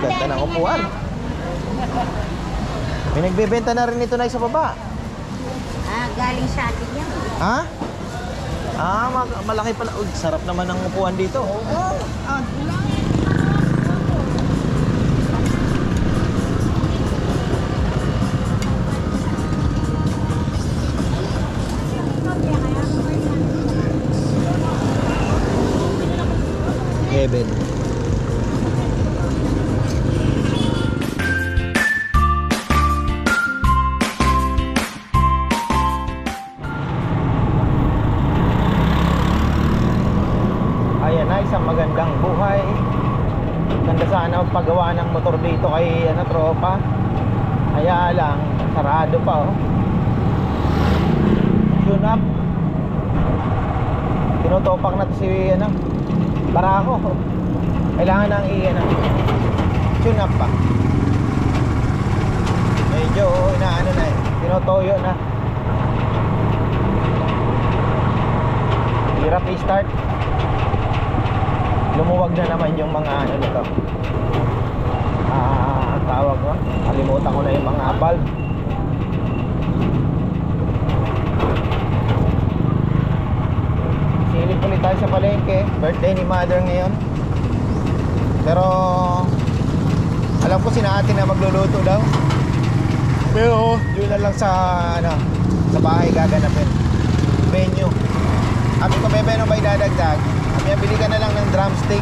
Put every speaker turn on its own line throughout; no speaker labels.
Ganda ng upuan. May nagbebenta na rin ito na sa baba.
Galing sa atin yan.
Ha? Malaki pala. Uy, sarap naman ng upuan dito. Heaven. Ayan na, isang magandang buhay. Ganda sana ang paggawa ng motor dito kay tropa. Kaya lang, sarado pa oh. Tune up. Tinutopak na to si Barako. Kailangan nang tune up pa. Medyo inaano na tinutoyo na. Hirap i-start. Lumuwag na naman yung mga nito. Tawag ko. Kalimutan ko na yung mga valve. Silip ulit tayo sa palengke. Birthday ni mother ngayon. Pero alam ko sina ate na magluluto daw. Pero yun na lang sa sa bahay gaganapin. Venue. Sabi ko, bebe, ano ba idadagdag? Bili ka na lang ng drumstick.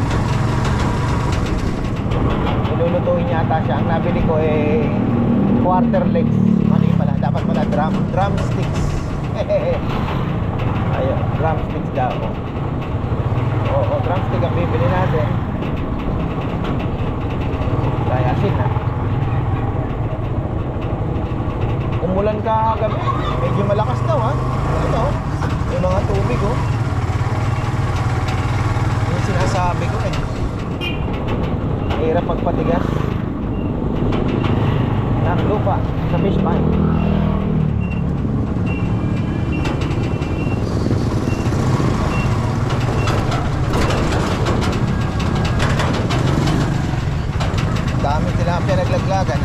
Ilulutuin yata siya. Ang nabili ko quarter legs. Mali pala, dapat pala drumsticks. Ayun, drumsticks daw. Oo, drumstick ang bibili natin. Kaya asin na. Umulan ka gabi. Medyo malakas daw ha. Ito, may mga tubig oh. Sinasabi ko hirap magpatigas ng lupa sa fish pond. Dami tilapia naglaglagan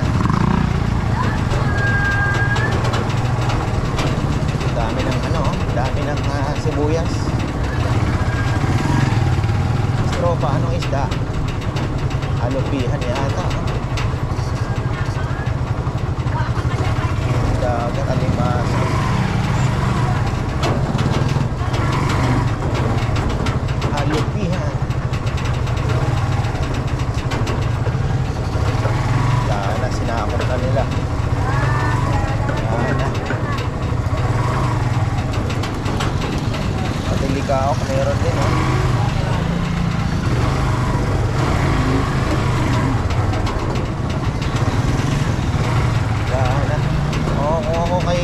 dami ng dami ng sibuyas. Tropa, anong isda? Alupihan yata. Dagat, alimasag. Alupihan. Yan na, sinakot na nila. Yan na. Patilikao, meron din ako kay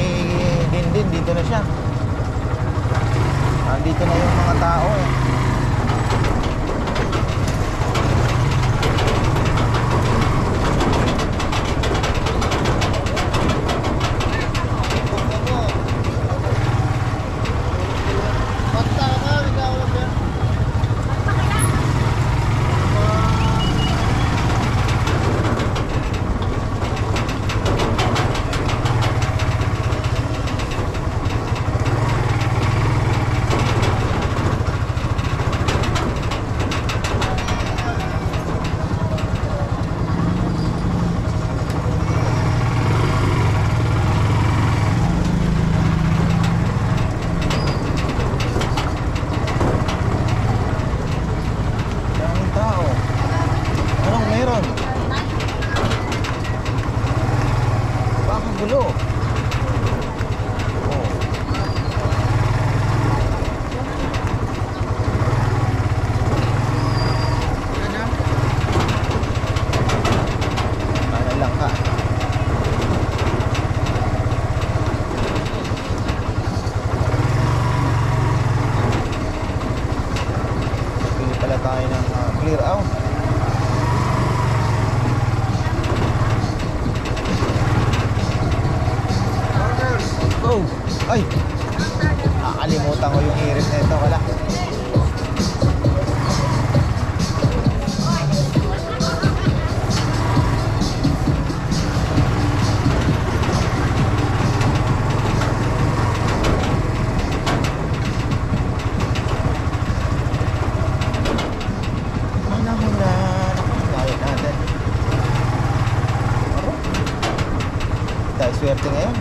swerte ngayon.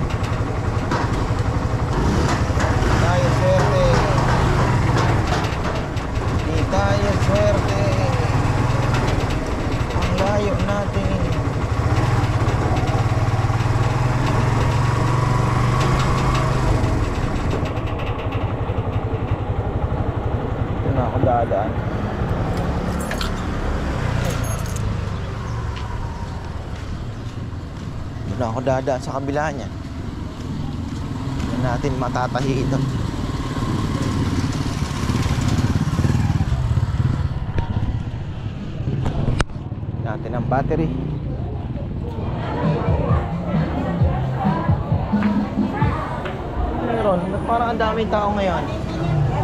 Tayo swerte. Di tayo swerte. Ang layo natin. Ito na ako dadaan. Ito na ako dadaan sa kabila niya. Yan natin matatahi ito. Natin ang battery. Meron, parang ang daming tao ngayon.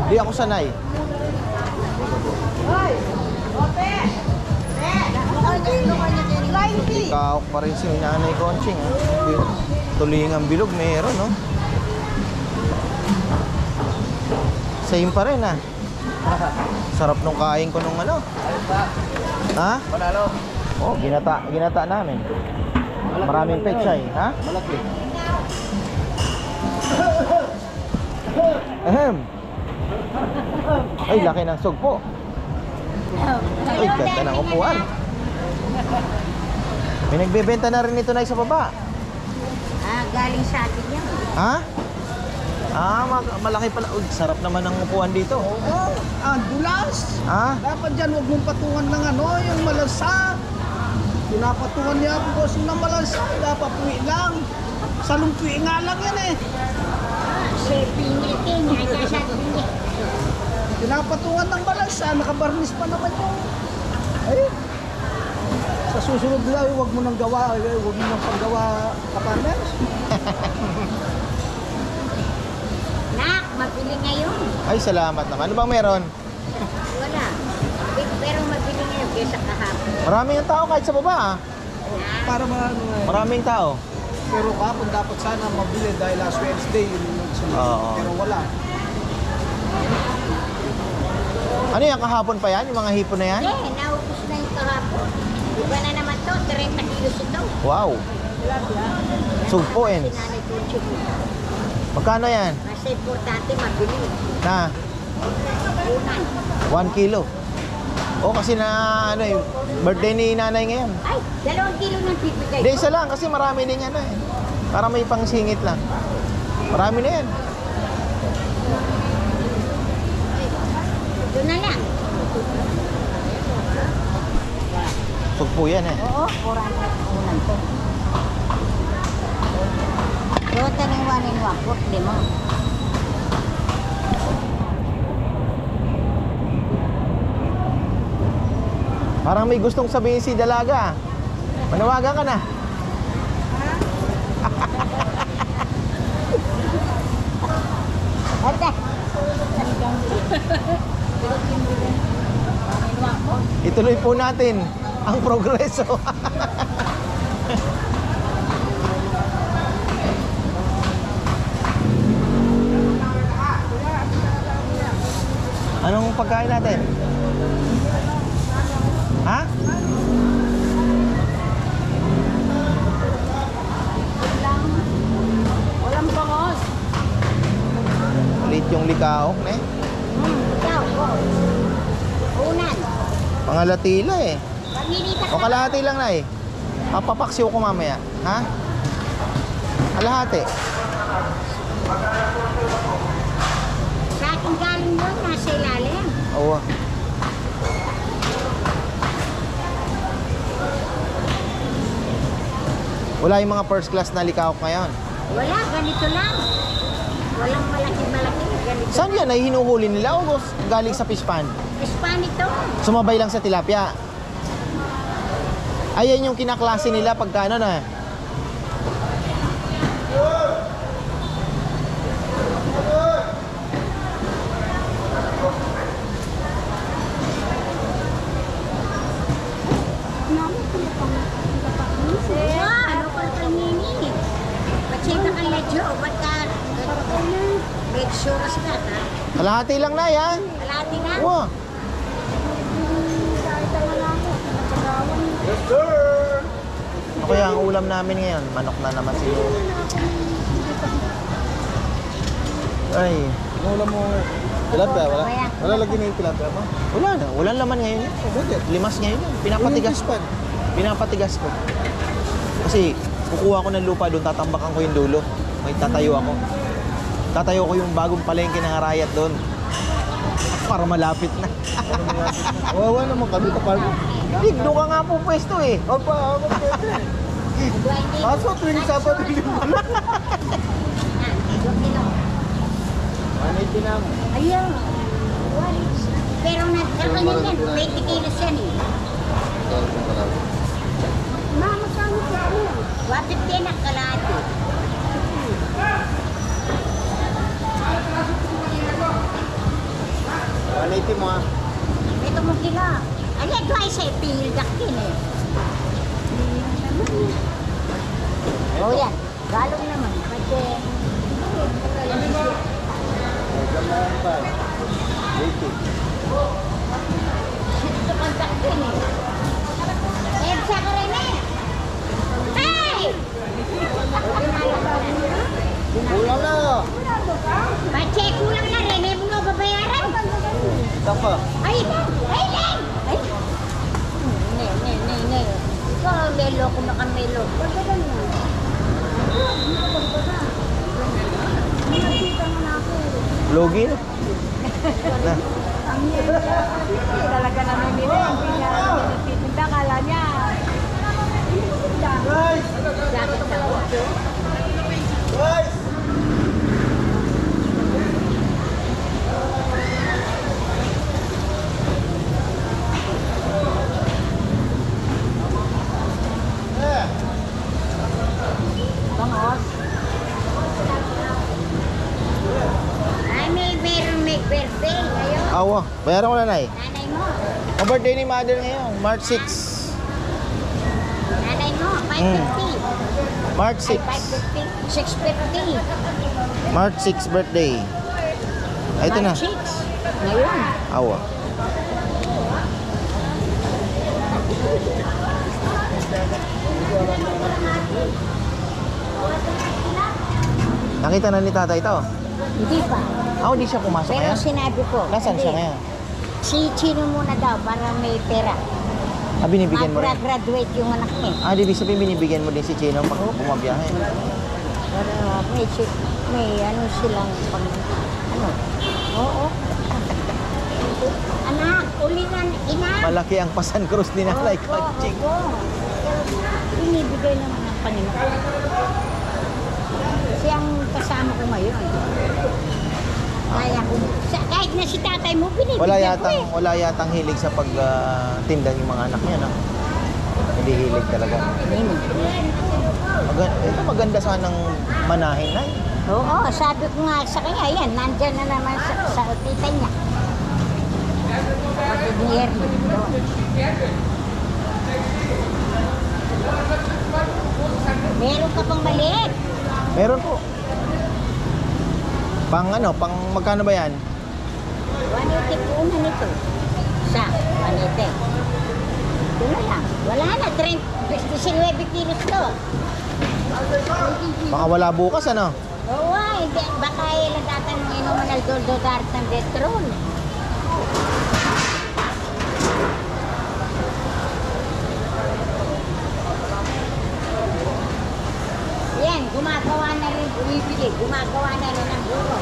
Di ako sanay. Kaok pa rin si Nanay Conching. Tulingang bilog meron, no? Same pa rin, ah. Sarap nung kain ko nung ano. Ha?
Panalo.
Oh, ginata namin. Maraming pechay, ha?
Malaki.
Ahem. Ay, laki ng sugpo. Ay, ganda ng upuan. May nagbebenta na rin ito na sa baba.
Galing sa atin yan.
Ha? Malaki pala. Uy, sarap naman ng upuan dito.
Oo, dulas.
Ha?
Dapat dyan, huwag mong patungan ng ano, yung malansa. Pinapatungan niya ako kasi ng malansa. Dapat puwi lang. Salong puwi nga lang yan eh.
Si Pinitin, ay sa atin.
Pinapatungan ng malansa, nakabarnis pa naman yung... Ay, sa susunod na, huwag mo nang gawa, huwag mo nang paggawa kapartners.
Nak, mabili ngayon.
Ay, salamat naman. Ano bang meron?
Wala. Pero mabili ngayon kaysa kahapon.
Maraming ang tao kahit sa baba, ah.
Para ano eh.
Maraming tao.
Pero kapon dapat sana mabili dahil last Wednesday yung nagsunod.
Oo.
Pero wala.
Ano yan, kahapon pa yan? Yung mga hipon na yan?
Naubos na yung kahapon. Iba na naman to, 30 kilos ito.
Wow. Sugpoin.
Sinanay ko chip.
Magkano yan?
Mas importante mabili.
Na?
Unan.
1 kilo. O kasi na ano yung birthday ni nanay ngayon.
Ay, 2 kilo ng bibigay
Hindi,
ko.
isa lang kasi marami din ano eh. Para may pangsingit lang. Marami na yan.
Ito na lang.
Sugpo yan eh.
Oo, 400 unan to. So, taning 1 in 1 pot, di mo.
Parang may gustong sabihin si Dalaga. Manawagan ka na.
Ate.
Ituloy po natin ang progreso. Anong pagkain natin? Ha?
Walang bangos.
Ulit yung likaok na eh.
Ikaw, go. Unan.
Mga latila eh.
Pamilita
O kalahati lang na eh. Papapaksiw ko mamaya. Ha? Kalahati.
Sa akin galing doon, nasa ilalim.
Oo. Wala yung mga first class na likaok ngayon.
Wala, ganito lang. Walang malaki-malaki. Ganito.
Saan yan? Ay hinuhuli nila o galing sa fish pond?
Spanish to.
Sumabay lang sa tilapia. Ayan yung kinaklase nila pagka ano na.
Ano pa ito nini? Patsika ka ledyo. Ba't ka? Make sure ka ha?
Kalahati lang na yan.
Kalati na.
Wow.
Yes, sir!
Ano kaya ang ulam namin ngayon? Manok na naman siguro. Ay,
Ano ulam mo? Tilapia, wala? Wala lagi na yung tilapia mo?
wala na. Walang laman ngayon.
Oh, bakit?
Limas ngayon yun. Pinapatigas ko. Pinapatigas ko. Kasi kukuha ko ng lupa doon, tatambakan ko yung dulo. May tatayo ako. Tatayo ko yung bagong palengke ng Arayat doon. Para malapit na.
Wawa naman kami kapag.
Digdo ka nga po pwesto eh.
Aba, ako pwede. Kaso tuwing Sabado Linggo lang. 180 na mo.
Ayun. Pero nagkakaroon yan, 20 kilos yan eh. Mama, saan ko ako? 150 na kalahati.
Mo ah.
Ito mo kila. Ano ito ay sa ipildak din eh. Oh yan, galong naman. Kasi...
Gamayan pa. 80.
Ito kontak din eh. Edsa ka rin eh. Hey!
Kulang na.
Pache, kulang na rin. Eh, mo babayaran.
Ito pa.
Ay, ay, ay! Ay! Ne. Ikaw, melo ko nakamelo. Pagkagan mo.
Logi na. Na.
Talaga naman nila, hindi niya nagtitinda, kala niya.
Guys!
Bakit sa kotse?
Guys!
Bangos. Ay, may birthday ngayon.
Awa, bayaran ko na nay.
Nanay mo.
Ang birthday ni mother ngayon, March 6.
Nanay mo, 550.
March
Ay,
6.
550. 650.
March 6 birthday. Ay, ito na.
March 6. Ngayon.
Awa. Nakita na ni tatay ito.
Hindi pa.
Di siya pumasok
Pero
ngayon.
sinabi ko.
Nasaan siya ngayon?
Si Chino muna daw para may pera.
Binibigyan mo rin.
Mag-graduate yung anak niya.
Di ibig sabihin binibigyan mo din si Chino pag bumabiyahe.
Para may ano silang pang... Ano? Oo. Anak, ulingan, ina.
Malaki ang pasan cross ni Nanay
Opo,
Kaching.
opo. Binibigay naman ng Panginoon. Kasi ang kasama ko ngayon. Kaya ko, kahit na si tatay mo, binibigyan ko eh.
Wala yatang hilig sa pagtinda yung mga anak niya, no? Hindi hilig talaga. Maganda sanang manahin na.
Oo, sabi ko nga sa kanya, yan, nandyan na naman sa tita niya. Kapatid ni Ernie, doon. Meron ka pang maliit.
Meron po. Pang magkano ba yan?
180 po una nito. Isa, 180. Ito na lang. Wala na, 29 kilos to.
Baka wala bukas, ano?
Oo, hindi. Baka ilang tatanong inuman ng Dart ng Detrol. Yan, gumagawa na rin, bumibili. Gumagawa na rin ng buro.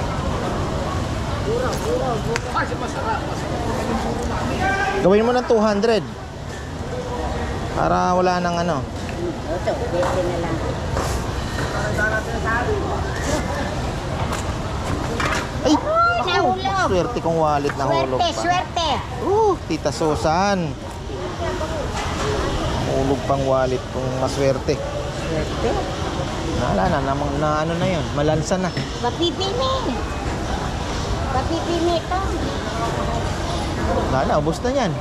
Buro. Kasi masarap.
Gawin mo ng 200. Para wala nang ano.
Ito, pwede na lang.
Ay!
Nahulog.
Swerte kong wallet na hulog pa.
Swerte.
Tita Susan. Hulog pang wallet kong maswerte.
Swerte?
Wala na, ano na yun. Malansa na.
Papipini ito.
Wala na, ubos na yan.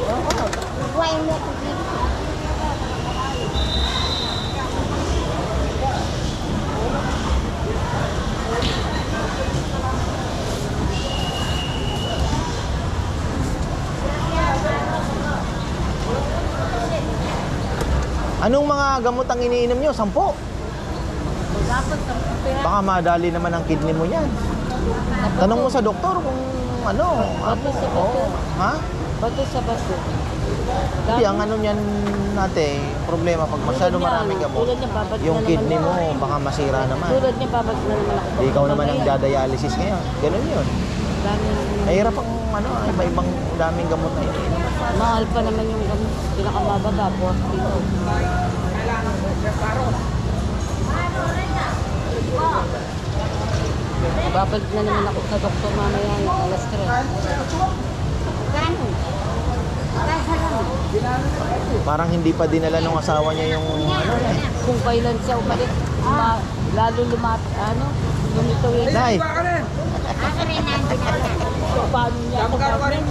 Oo, buwain mo ito dito.
Anong mga gamot ang iniinom nyo? 10?
Dapat sa pera.
Baka madali naman ang kidney mo yan. Tanong mo sa doktor kung ano.
Bato sa bato.
Oo. Ha?
Bato sa bato.
Hindi, ang ano niyan natin, problema pag masyado maraming gamot,
Tulad niya, babad
yung
na naman
kidney mo
ako.
baka masira naman.
Tulad niya, babag na naman ako.
Di ikaw naman ang dadialysis ngayon. Ganun yun.
Dami naman.
Mahirap ang ano, iba-ibang daming gamot na yun.
Mahal pa naman yung gamot. Pinakamababa, 40. Babalik na naman ako sa doktor mamaya ng alas 3.
Kano? Kasa lang.
Parang hindi pa dinala ng asawa niya yung ano eh.
Kung kailan siya umalis, lalo lumitaw yun.
Nay,
Ako rin ang dinala.
Paano niya ako gagawin?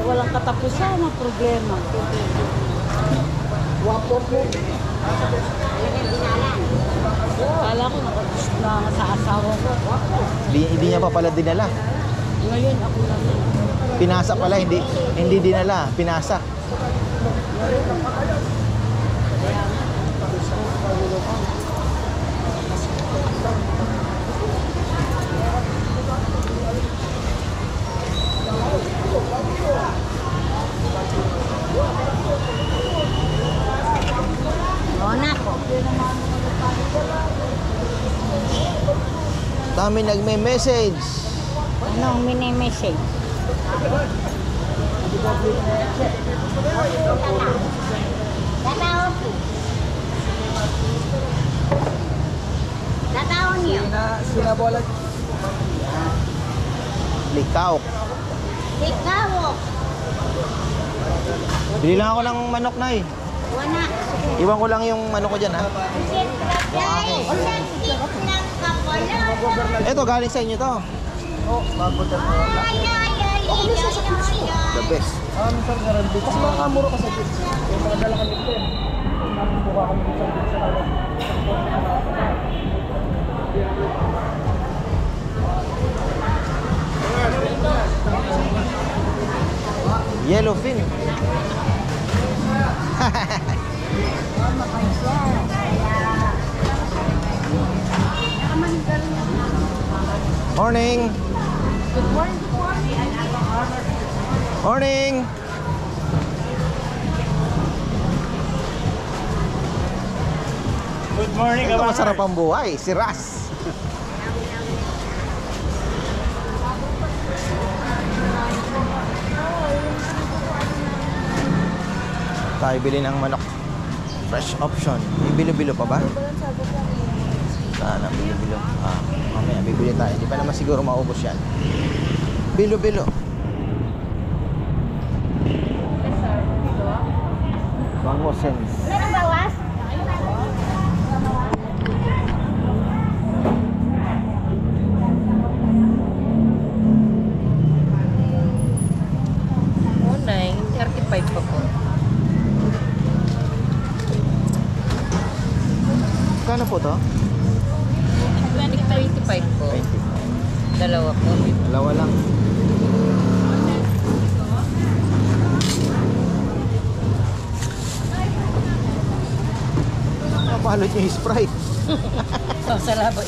Walang katapusan ang problema.
Talagang dinala.
Kala ko na sa asawa ko.
hindi niya pa pala dinala.
Ngayon ako naman.
Pinasa pala, hindi dinala, pinasa.
Monaco.
Dami nagme-message.
Anong mini-message? Tatao po. Tatao niyo.
Sinabola.
Likaw.
Ikaw.
Bili lang ako ng manok, Nay.
Wana.
Iwan ko lang yung ano ko dyan, ha?
Guys, sakit ng kapala.
Eto, galing sa inyo to. The best.
Sir, garanti. Kasi mga kamuro ka sa kids. Yung mga dala kami ito eh. Buka kami sa kids sa kanya.
Yellowfin. Morning.
Good morning.
Morning.
Good morning,
Ito masarap ang buhay, si Ras. Tayo bili ng manok. Fresh option. Ibilo-bilo pa ba? Sana bilo-bilo. Mamaya bibili tayo. Hindi pa naman siguro maubos yan. Bilo-bilo. Bango sense.
Meron bawas?
Unay, 35 pa po.
Kano po to?
25 po.
20.
Dalawa po.
Dalawa lang. Napalot yung Sprite.
Salaba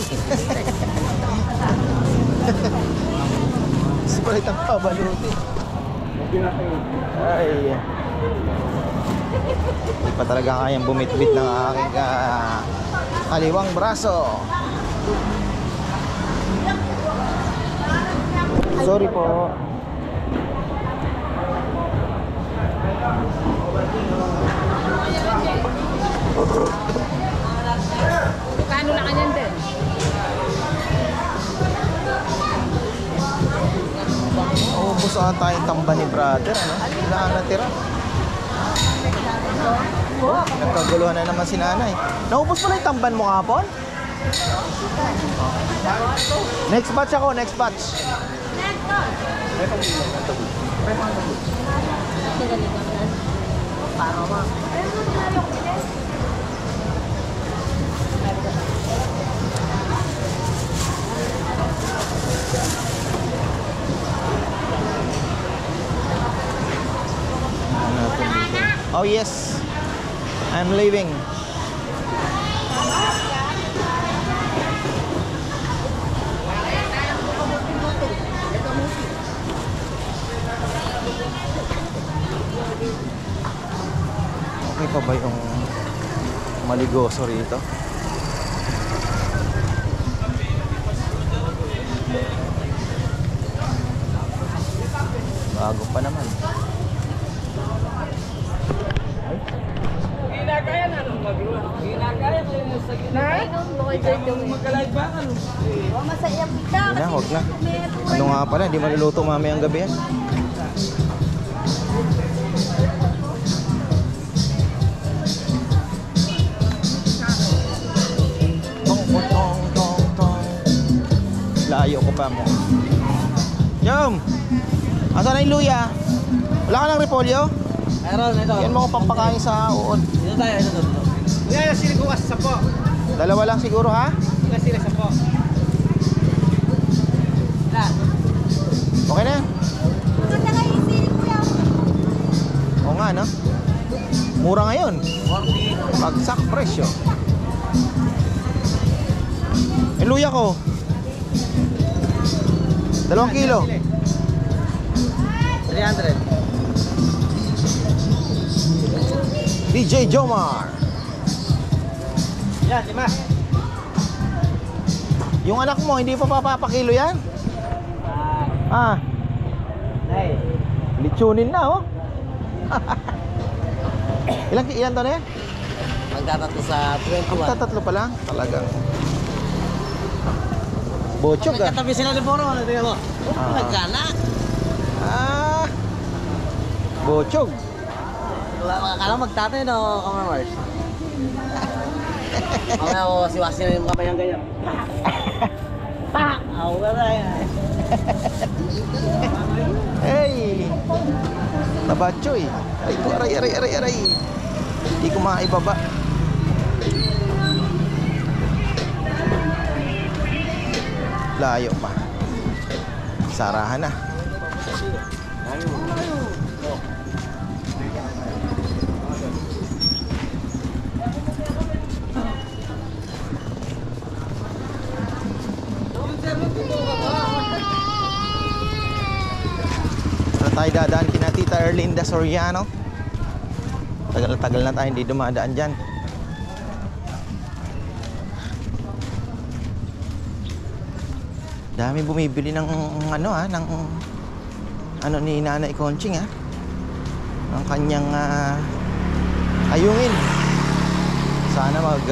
Sprite ang pabaluti. Ay. Hindi pa talaga kayang bumitbit ng aking kaliwang braso. Sorry po.
Kano na kanyan din?
Ubus ata yung tamba ni brother, ano? Wala na natira. Nagkaguluhan na naman si nanay. Naubos mo na yung tamban mo kapon? Next batch ako, next batch. Oh yes, I'm leaving. Okay pa ba yung maligoso rito? Bago pa naman.
Ginagaya na nung magluwa. Ginagaya ko yung sa gina. Mag-alive ba?
Masaya kita.
Hindi na, huwag na. Ano nga pala, hindi maluluto mamayang gabi yan. Tong, tong, tong, tong. Layo ko pa mo. Yum! Asan na yung luya? Wala ka ng repolyo?
Meron, ito.
Yan mo ko pampakain sa uod.
Ito tayo, ito. Kuya, sili ko kasi 10.
Dalawa lang siguro ha?
Sila 10.
Okay na yan? Oo nga no? Mura ngayon.
40.
Bagsak presyo. Yung luya ko 2 kilo
300.
DJ Jomar.
Yan, 5.
Yung anak mo hindi pa papapakilo yan? Ah,
Ay.
litsunin na oh. Ilan to na yan?
Magtatatlo sa 21.
Magtatatlo pa lang? Talagang bochog ah.
Nagkatabi sila ni Poro, ano tingnan mo?
Ah.
Nagkana.
Ah, bochog.
Akala magtatay no, Kamar Mars. Mamaya ko siwasin na yung kabayang ganyan. Pak! Ako ka na yan.
Hey! Tabachoy. Ay, ito, aray. Hindi ko maibaba. Layo pa. Sarahan na. Tayo dadaan kina Tita Erlinda Soriano. Tagal na tayo hindi dumadaan dyan. Dami bumibili ng ano ni Nanay Conching ng kanyang ayungin. Sana mag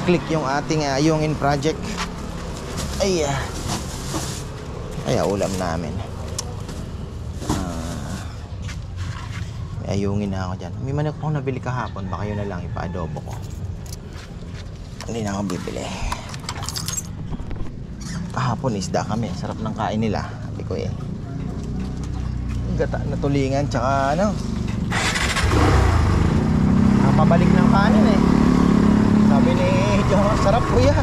click yung ating ayungin project. Ay ulam namin. Ayungin na ako dyan. May manok akong nabili kahapon. Baka yun na lang ipa-adobo ko. Hindi na ako bibili. Kahapon isda kami. Sarap ng kain nila. Sabi ko gata na tulingan. Tsaka pabalik ng kanin Sabi ni Joe, sarap kuya.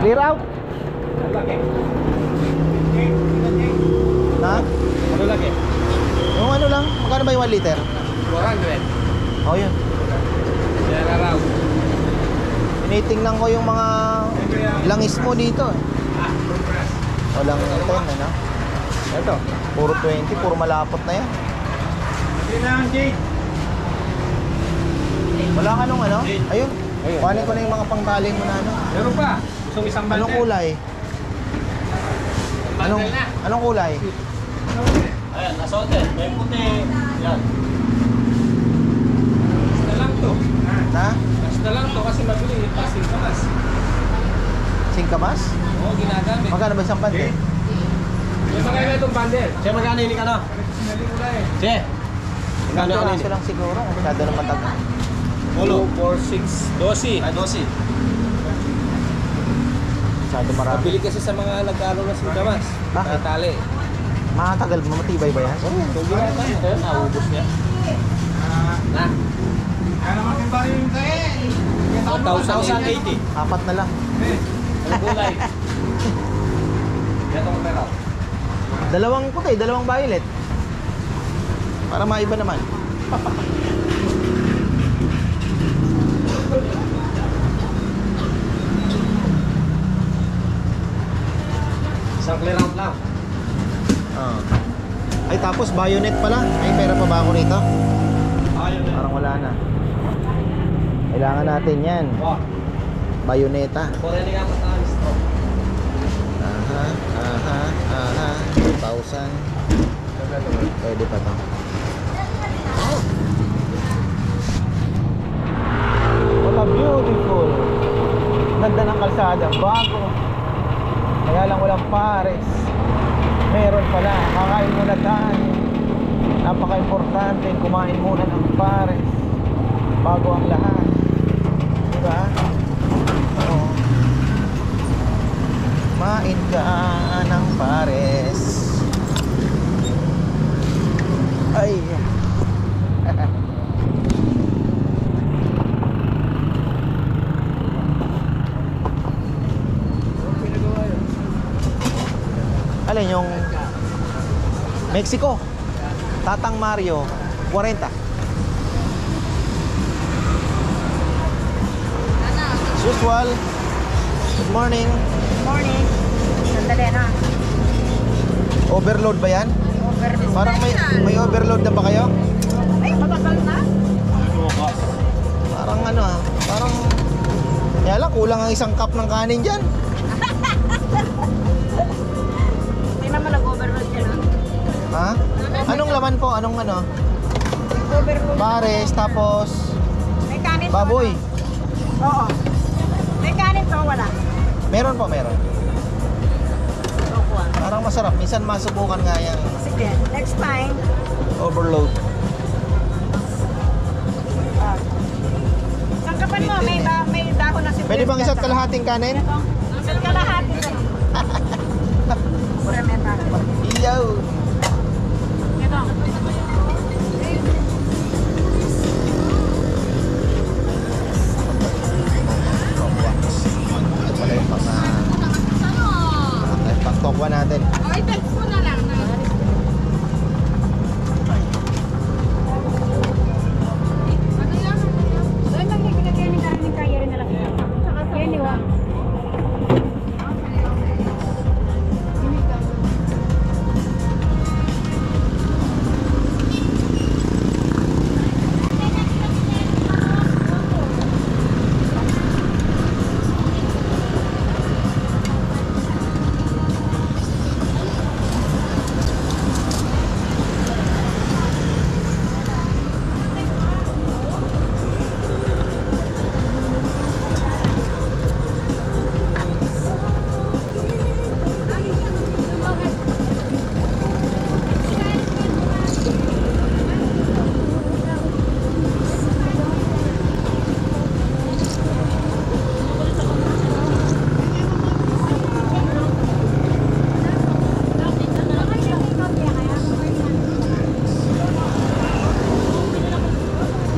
Clear out. Na?
Ano lagi?
Yung ano lang, magkano ba yung 1 liter?
400.
Oh, yun.
Yan na raw.
Tinitingnan ko yung mga langis mo dito. Walang 10, Ito, puro 20, puro malapot na yan. Wala ka nung Ayun. Kuhanin ko na yung mga pangtali mo na
Meron pa. Gusto isang bundle.
Anong kulay? Anong kulay?
Ayan, nasote. May puti. Yan. Basta lang to.
Na?
Basta lang to kasi mabili. Pasing kamas.
Singkamas?
Oo, ginagamit.
Magkano ba isang bundle?
Yung mga iba itong bundle. Siya magkano hindi ka no? Siya.
Magkano kaso lang siguro. Masyado na matagal.
2, 4, 6, 12. Ay, 12.
Masyado marami.
Mabili kasi sa mga nag-alo na singkamas.
Bakit?
Tali.
Matagal, matibay ba yan?
Kung ginagawa ito, naubos niya. Na.
Ano
1,080.
Apat na lang.
Ano kulay? Yan ang pera.
Dalawang puti, dalawang violet. Para maiba naman.
Isang clear out lang.
Ah. Ay tapos bayonet pala. May pera pa ba ako rito?
Ayun na.
Parang wala na. Kailangan natin yan.
Wah,
Bayoneta.
kunin nga sa stock.
Aha, aha, aha. 2,000. Pwede pa to. What a beautiful. Ganda ng kalsada. Bago. Kaya lang walang pares. Meron pala. Kakain muna tayo. Napaka-importante. Kumain muna ng pares bago ang lahat. Diba? Oo. Kumain ka ng pares. Ay. Alin yung Mexico? Tatang Mario 40. As usual. Good morning.
Morning. Sandali na.
Overload ba yan? Parang may overload na ba kayo?
Ay, matagal na.
Parang ano ah, parang kaya lang kulang ang isang cup ng kanin dyan.
Hindi naman nag-overload ka na.
Ha? Anong laman po? Anong ano?
Overload.
Pares, tapos
May kanin
baboy.
to. Oo. May kanin to, wala.
Meron po, meron.
Opo.
Parang masarap. Minsan masubukan nga yung
Sige, next time.
overload.
Sangkapan mo, may dahon na si
Pwede bang isa't kalahating kanin?
Isa't kalahati. Pura meta.
Iyaw.
Ito.
Ito pala yung pang-tokwa natin.
Okay, text mo na lang.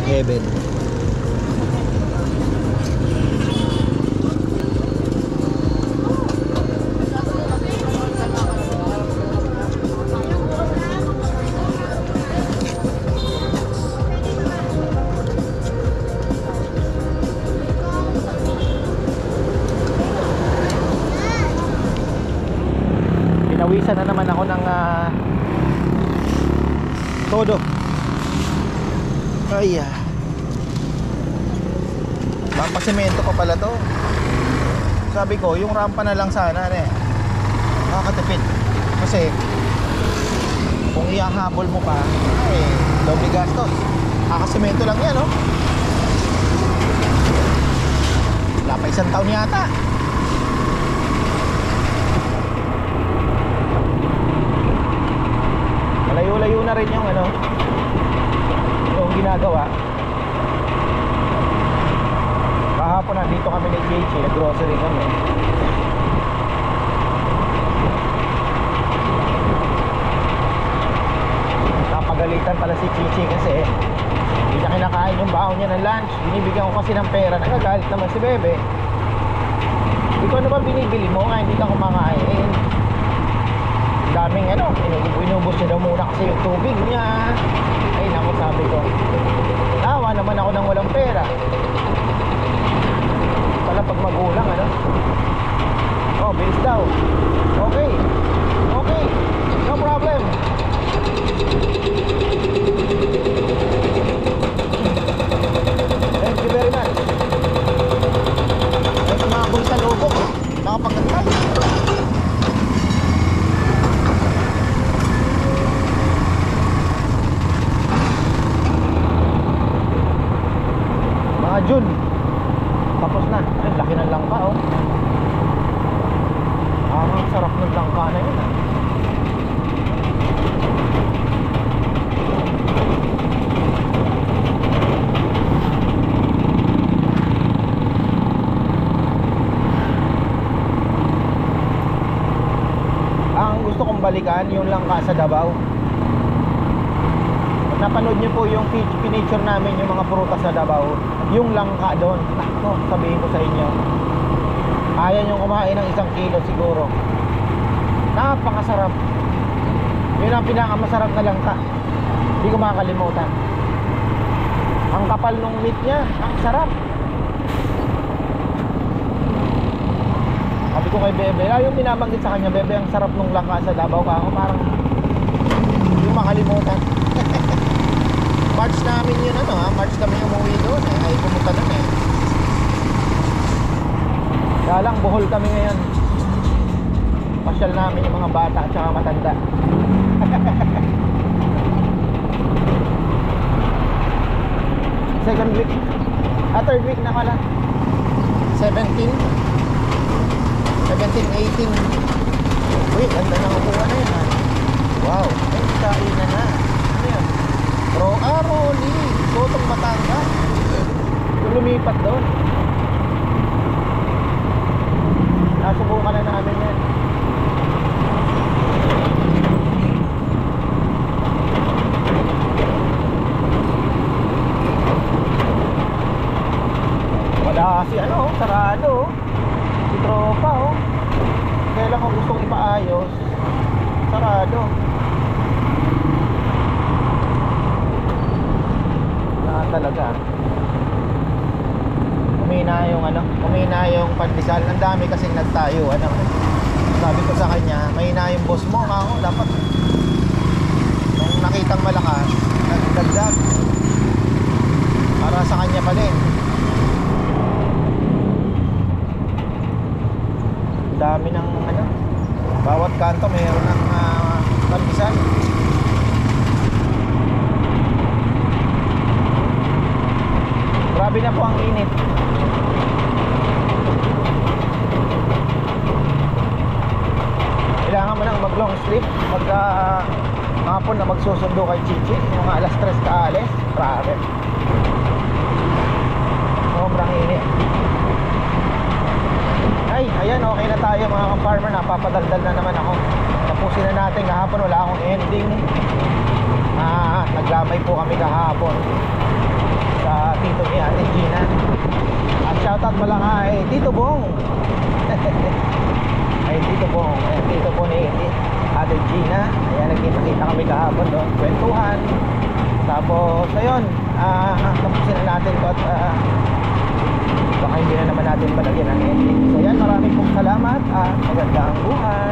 Heaven. Pinawisan na naman ako ng todo. Ay, papasemento pa pala to. Sabi ko, yung rampa na lang sana nakakatipid. Kasi kung ihahabol mo pa, doble gastos. Kakasemento lang yan, no? Wala pa isang taon yata. Malayo-layo na rin yung yung ginagawa. Kahapon nandito kami ni JJ, nag-grocery kami. Napagalitan pala si Chichi kasi hindi niya kinakain kinakain yung baon niya ng lunch. Binibigyan ko kasi ng pera. Nagagalit naman si Bebe. Ikaw ano ba binibili mo? Nga hindi ka kumakain. Daming inubos niya daw muna kasi yung tubig niya. Ay naku, sabi ko, tawa naman ako ng walang pera. Pala pag magulang oh, bilis daw. Okay, no problem. Thank you very much. Ay, sumabong sa lubok. Nakapagkantay. Mga June. Tapos na. Ay, laki ng langka oh. Ang sarap ng langka na yun Ang gusto kong balikan yung langka sa Davao. Pag napanood niyo po yung picture namin yung mga prutas sa Davao, yung langka doon, nako, sabihin ko sa inyo, kaya nyo kumain ng 1 kilo siguro. Napakasarap. Yun ang pinakamasarap na langka. Hindi ko makakalimutan. Ang kapal nung meat niya, ang sarap. Sabi ko kay Bebe, yung binabanggit sa kanya, Bebe, ang sarap nung langka sa Davao ka. Ako parang hindi ko makalimutan. March namin yun March kami umuwi doon ay pumunta doon Kaya lang buhol kami ngayon. Pasyal namin yung mga bata at saka matanda. Second week. Third week na pala. 17, 18. Uy, ganda ng upuan na yun Wow, ay kainan na. Ano yan? Rolly, Sotong Batangas. Yung lumipat doon. Nasubukan na namin yan. Wala si sarado si tropa kailan ko gustong ipaayos, sarado na talaga. Umina yung pandesal. Ang dami kasing nagtayo sabi ko sa kanya, mahina yung boss mo dapat nung nakitang malakas nagdagdag para sa kanya pa din. Dami ng bawat kanto mayroon ng pandesal. Grabe na po ang init. Kailangan mo nang mag long sleep pagka hapon na magsusundo kay Chichi, yung mga alas 3 ka alis. Grabe, sobrang init. Ay, ayan, okay na tayo mga ka-farmer. Napapadaldal na naman ako. Tapusin na natin kahapon, wala akong ending. Naglamay po kami kahapon sa tito ni Ate Gina. At shoutout pala kay Tito Bong. Ay, Tito Bong. Ayan, Tito po ni Ate Gina. Ayan, nagkita-kita kami kahapon doon. Kwentuhan. Tapos, ayun, tapusin na natin ko at baka hindi na naman natin palagyan ang ending. So yan, maraming pong salamat at magandang buhay.